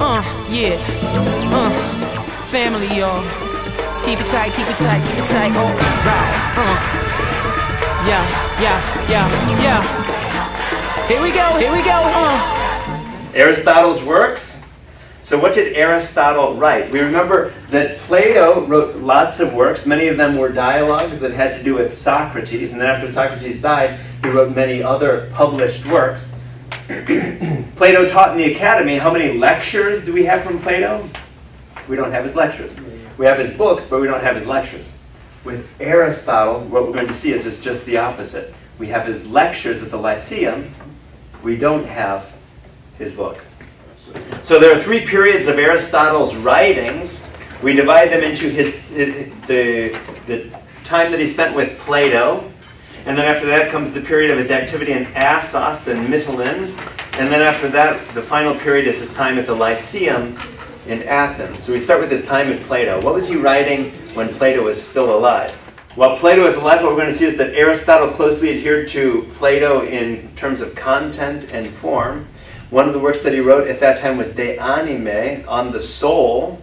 Yeah. Family, y'all. Just keep it tight, keep it tight, keep it tight. All right. Yeah. Here we go. Aristotle's works. So what did Aristotle write? We remember that Plato wrote lots of works. Many of them were dialogues that had to do with Socrates. And then after Socrates died, he wrote many other published works. Plato taught in the academy. How many lectures do we have from Plato? We don't have his lectures. We have his books, but we don't have his lectures. With Aristotle, what we're going to see is just the opposite. We have his lectures at the Lyceum. We don't have his books. So there are three periods of Aristotle's writings. We divide them into the time that he spent with Plato. And then after that comes the period of his activity in Assos and Mytilene. And then after that, the final period is his time at the Lyceum in Athens. So we start with his time at Plato. What was he writing when Plato was still alive? While Plato was alive, what we're going to see is that Aristotle closely adhered to Plato in terms of content and form. One of the works that he wrote at that time was De Anime, on the soul.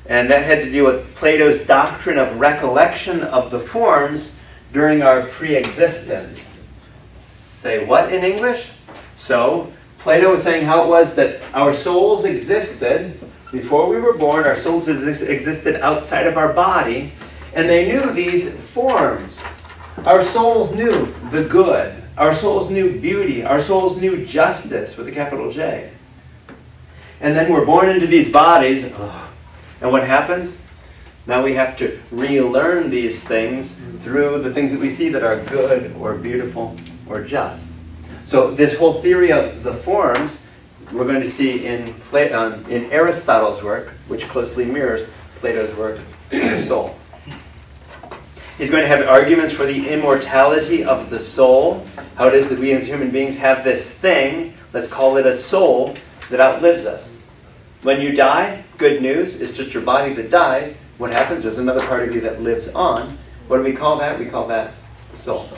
And that had to do with Plato's doctrine of recollection of the forms during our pre-existence. Say what in English? So, Plato was saying how it was that our souls existed before we were born. Our souls existed outside of our body, and they knew these forms. Our souls knew the good. Our souls knew beauty. Our souls knew justice with a capital J. And then we're born into these bodies, and what happens? Now we have to relearn these things through the things that we see that are good or beautiful or just. So this whole theory of the forms we're going to see in Aristotle's work, which closely mirrors Plato's work on the soul. He's going to have arguments for the immortality of the soul, how it is that we as human beings have this thing, let's call it a soul, that outlives us. When you die, good news, it's just your body that dies. What happens? There's another part of you that lives on. What do we call that? We call that the soul.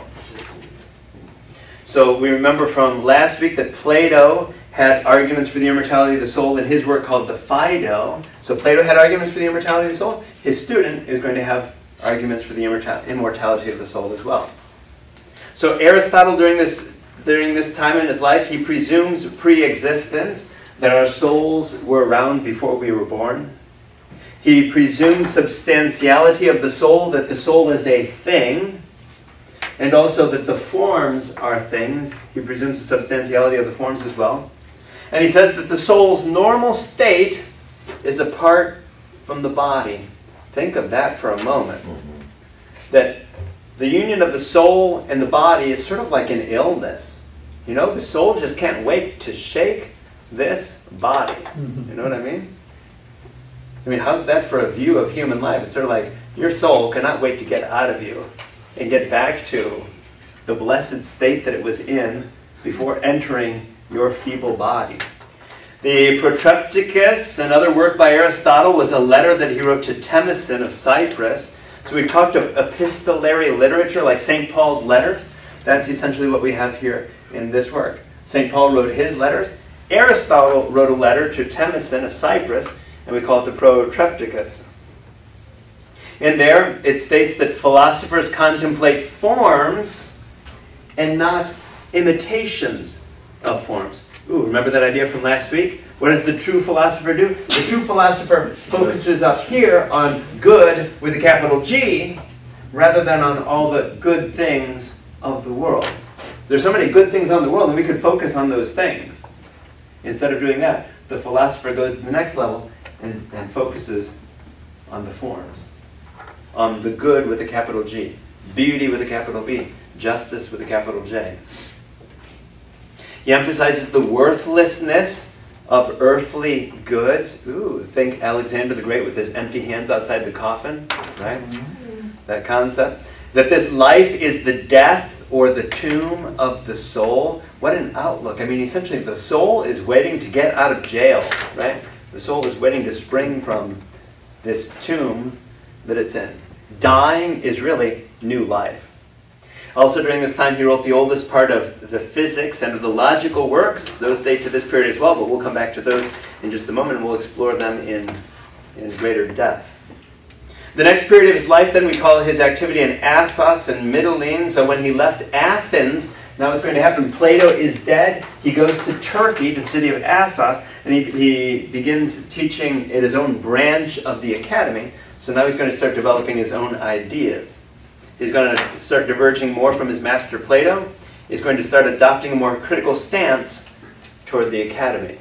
So we remember from last week that Plato had arguments for the immortality of the soul in his work called the Phaedo. So Plato had arguments for the immortality of the soul. His student is going to have arguments for the immortality of the soul as well. So Aristotle, during this time in his life, he presumes pre-existence, that our souls were around before we were born. He presumes substantiality of the soul, that the soul is a thing, and also that the forms are things. He presumes the substantiality of the forms as well. And he says that the soul's normal state is apart from the body. Think of that for a moment. That the union of the soul and the body is sort of like an illness. You know, the soul just can't wait to shake this body. You know what I mean? I mean, how's that for a view of human life? It's sort of like your soul cannot wait to get out of you and get back to the blessed state that it was in before entering your feeble body. The Protrepticus, another work by Aristotle, was a letter that he wrote to Temison of Cyprus. So we've talked of epistolary literature, like St. Paul's letters. That's essentially what we have here in this work. St. Paul wrote his letters. Aristotle wrote a letter to Temison of Cyprus, and we call it the Protrepticus. In there, it states that philosophers contemplate forms and not imitations of forms. Ooh, remember that idea from last week? What does the true philosopher do? The true philosopher focuses up here on good with a capital G, rather than on all the good things of the world. There's so many good things on the world, and we could focus on those things. Instead of doing that, the philosopher goes to the next level and focuses on the forms. On the good with a capital G, beauty with a capital B, justice with a capital J. He emphasizes the worthlessness of earthly goods. Ooh, think Alexander the Great with his empty hands outside the coffin, right? That concept. That this life is the death or the tomb of the soul. What an outlook. I mean, essentially the soul is waiting to get out of jail, right? The soul is waiting to spring from this tomb that it's in. Dying is really new life. Also during this time he wrote the oldest part of the physics and of the logical works. Those date to this period as well, but we'll come back to those in just a moment and we'll explore them in greater depth. The next period of his life then we call his activity in Assos and Mytilene. So when he left Athens, now what's going to happen, Plato is dead. He goes to Turkey, the city of Assos, and he begins teaching at his own branch of the academy. So now he's going to start developing his own ideas. He's going to start diverging more from his master Plato. He's going to start adopting a more critical stance toward the academy.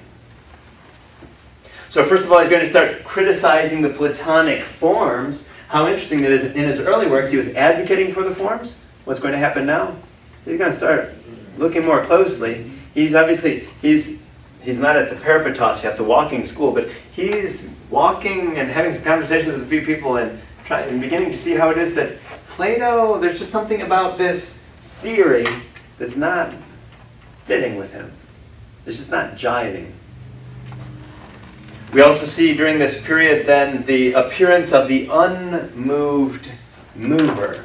So first of all, he's going to start criticizing the Platonic forms. How interesting that is, in his early works, he was advocating for the forms. What's going to happen now? He's going to start looking more closely. He's not at the Peripatos yet, the walking school, but he's walking and having some conversations with a few people and beginning to see how it is that Plato, there's just something about this theory that's not fitting with him. It's just not jiving. We also see during this period then the appearance of the unmoved mover.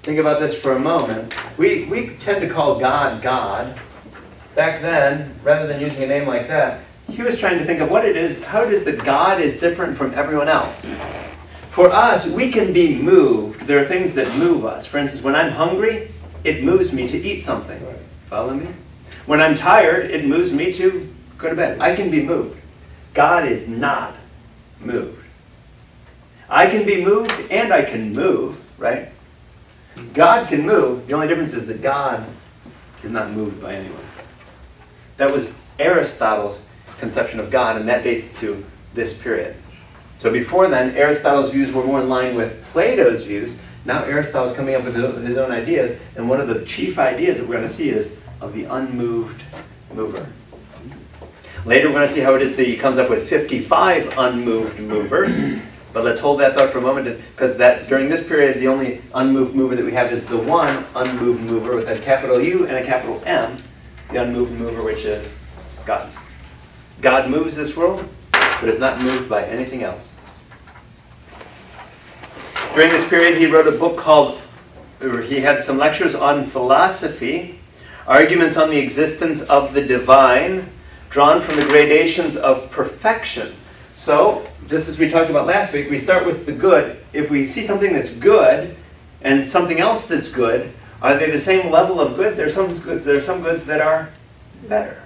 Think about this for a moment. We tend to call God, God. Back then, rather than using a name like that, he was trying to think of how it is that God is different from everyone else. For us, we can be moved. There are things that move us. For instance, when I'm hungry, it moves me to eat something. Follow me? When I'm tired, it moves me to go to bed. I can be moved. God is not moved. I can be moved and I can move, right? God can move. The only difference is that God is not moved by anyone. That was Aristotle's conception of God, and that dates to this period. So before then, Aristotle's views were more in line with Plato's views. Now Aristotle's coming up with his own ideas, and one of the chief ideas that we're going to see is of the unmoved mover. Later we're going to see how it is that he comes up with 55 unmoved movers. But let's hold that thought for a moment, because during this period, the only unmoved mover that we have is the one unmoved mover with a capital U and a capital M, the unmoved mover, which is God. God moves this world, but is not moved by anything else. During this period, he wrote a book he had some lectures on philosophy, arguments on the existence of the divine, drawn from the gradations of perfection. So, just as we talked about last week, we start with the good. If we see something that's good and something else that's good, are they the same level of good? There are some goods that are better.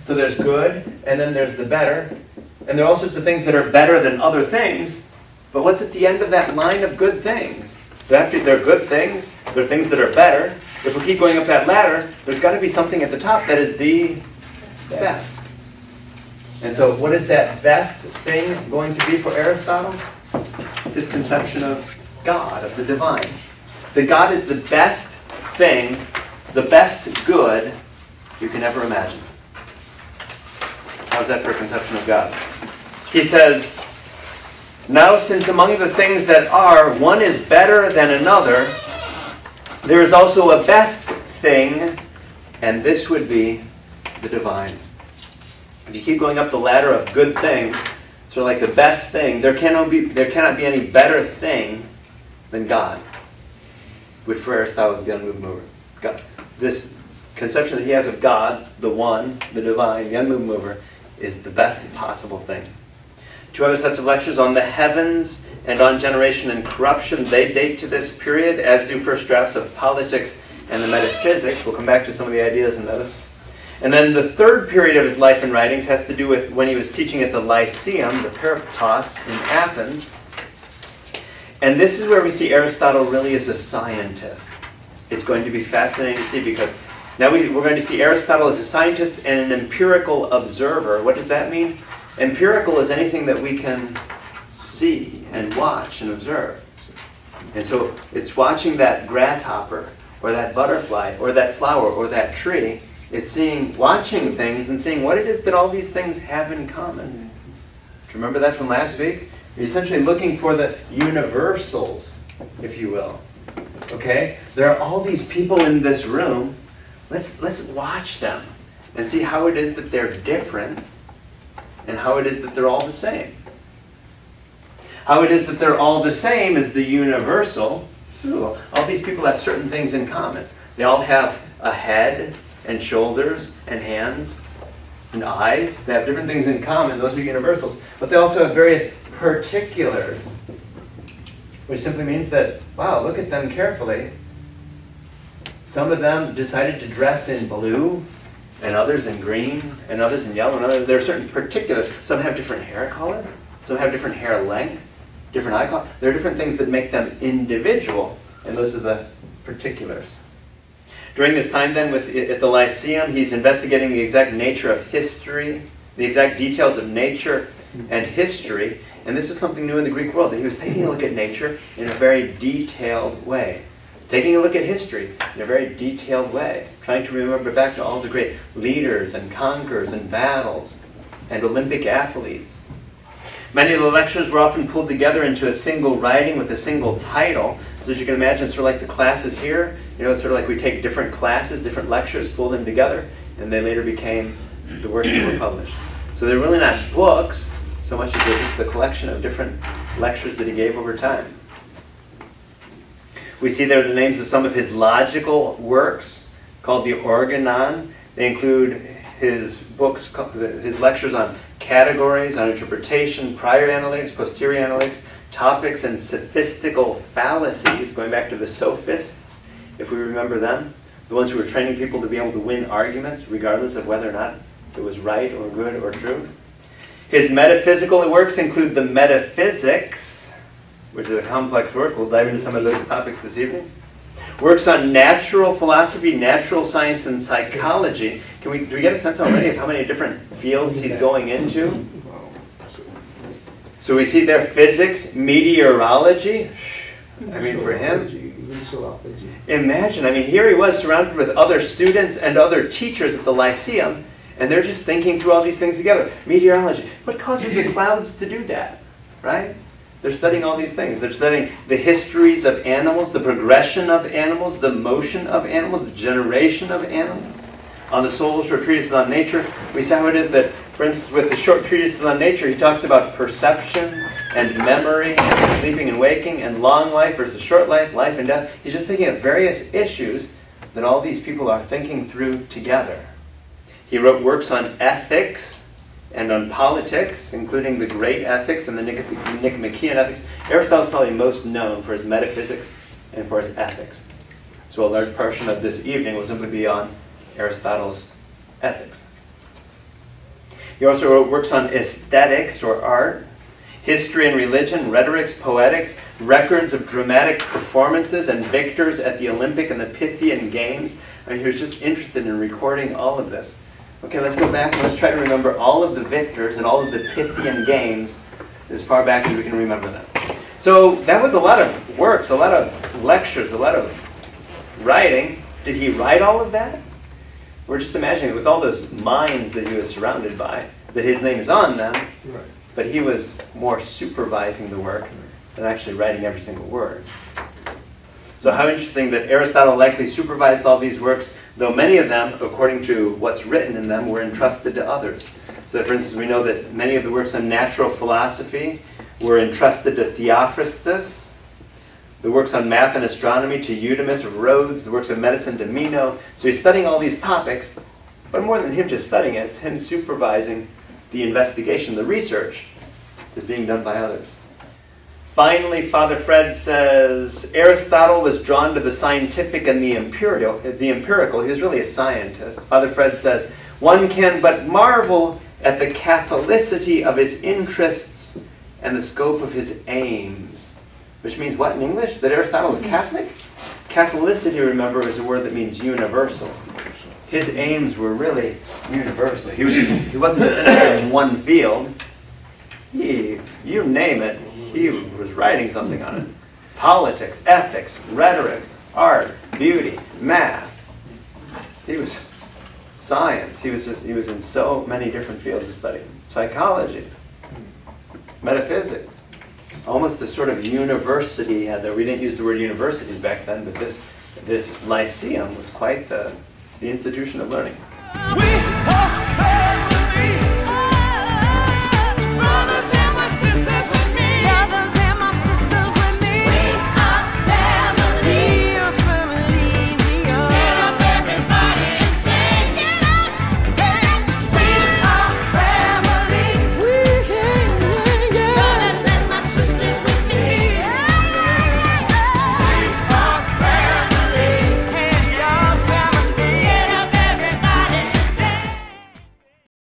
So there's good, and then there's the better. And there are all sorts of things that are better than other things. But what's at the end of that line of good things? They're good things. There are things that are better. If we keep going up that ladder, there's got to be something at the top that is the best. And so what is that best thing going to be for Aristotle? His conception of God, of the divine. That God is the best thing, the best good you can ever imagine. How's that for a conception of God? He says, now since among the things that are, one is better than another, there is also a best thing, and this would be the divine. If you keep going up the ladder of good things, sort of like the best thing, there cannot be any better thing than God, which for Aristotle is the unmoved mover. God. This conception that he has of God, the one, the divine, the unmoved mover, is the best possible thing. Two other sets of lectures on the heavens and on generation and corruption. They date to this period, as do first drafts of politics and the metaphysics. We'll come back to some of the ideas in those. And then the third period of his life and writings has to do with when he was teaching at the Lyceum, the Peripatos in Athens. And this is where we see Aristotle really as a scientist. It's going to be fascinating to see, because now we're going to see Aristotle as a scientist and an empirical observer. What does that mean? Empirical is anything that we can see and watch and observe. And so it's watching that grasshopper or that butterfly or that flower or that tree. It's watching things and seeing what it is that all these things have in common. Do you remember that from last week? You're essentially looking for the universals, if you will. Okay? There are all these people in this room. Let's watch them and see how it is that they're different and how it is that they're all the same. How it is that they're all the same is the universal, Ooh, all these people have certain things in common. They all have a head and shoulders and hands and eyes. They have different things in common. Those are universals. But they also have various particulars, which simply means that, wow, look at them carefully. Some of them decided to dress in blue, and others in green, and others in yellow. And there are certain particulars. Some have different hair color. Some have different hair length, different eye color. There are different things that make them individual, and those are the particulars. During this time then at the Lyceum, he's investigating the exact nature of history, the exact details of nature and history. And this was something new in the Greek world, that he was taking a look at nature in a very detailed way. Taking a look at history in a very detailed way. Trying to remember back to all the great leaders and conquerors and battles and Olympic athletes. Many of the lectures were often pulled together into a single writing with a single title. So as you can imagine, sort of like the classes here, it's sort of like we take different classes, different lectures, pull them together, and they later became the works that were published. So they're really not books, so much as they're just the collection of different lectures that he gave over time. We see there the names of some of his logical works, called the Organon. They include his books, his lectures on categories, on interpretation, prior analytics, posterior analytics, topics and sophistical fallacies, going back to the sophists, if we remember them, the ones who were training people to be able to win arguments, regardless of whether or not it was right or good or true. His metaphysical works include the Metaphysics, which is a complex work. We'll dive into some of those topics this evening. Works on natural philosophy, natural science, and psychology. Do we get a sense already of how many different fields he's going into? So we see there physics, meteorology. I mean, for him, imagine, here he was surrounded with other students and other teachers at the Lyceum, and they're just thinking through all these things together. Meteorology. What causes the clouds to do that, right? They're studying all these things. They're studying the histories of animals, the progression of animals, the motion of animals, the generation of animals. On the short treatises on nature, we see how it is that, for instance, with the short treatises on nature, he talks about perception and memory and sleeping and waking and long life versus short life, life and death. He's just thinking of various issues that all these people are thinking through together. He wrote works on ethics and on politics, including the great ethics and the Nicomachean ethics. Aristotle is probably most known for his metaphysics and for his ethics. So a large portion of this evening will simply be on Aristotle's ethics. He also wrote works on aesthetics or art, history and religion, rhetorics, poetics, records of dramatic performances and victors at the Olympic and the Pythian Games. He was just interested in recording all of this. Okay, let's go back and let's try to remember all of the victors and all of the Pythian Games as far back as we can remember them. So that was a lot of works, a lot of lectures, a lot of writing. Did he write all of that? We're just imagining with all those minds that he was surrounded by, that his name is on them, right, but he was more supervising the work than actually writing every single word. So how interesting that Aristotle likely supervised all these works, though many of them, according to what's written in them, were entrusted to others. So that, for instance, we know that many of the works on natural philosophy were entrusted to Theophrastus, the works on math and astronomy to Eudemus of Rhodes, the works of medicine to Meno. So he's studying all these topics, but more than him just studying it, it's him supervising the investigation, the research is being done by others. Finally, Father Fred says, Aristotle was drawn to the scientific and the empirical. He was really a scientist. Father Fred says, one can but marvel at the catholicity of his interests and the scope of his aims. Which means what in English? That Aristotle was Catholic? Catholicity, remember, is a word that means universal. His aims were really universal. He wasn't just interested in one field. You name it, he was writing something on it. Politics, ethics, rhetoric, art, beauty, math. He was science. He was in so many different fields of study. Psychology, metaphysics. Almost a sort of university he had there. We didn't use the word universities back then, but this Lyceum was quite the institution of learning.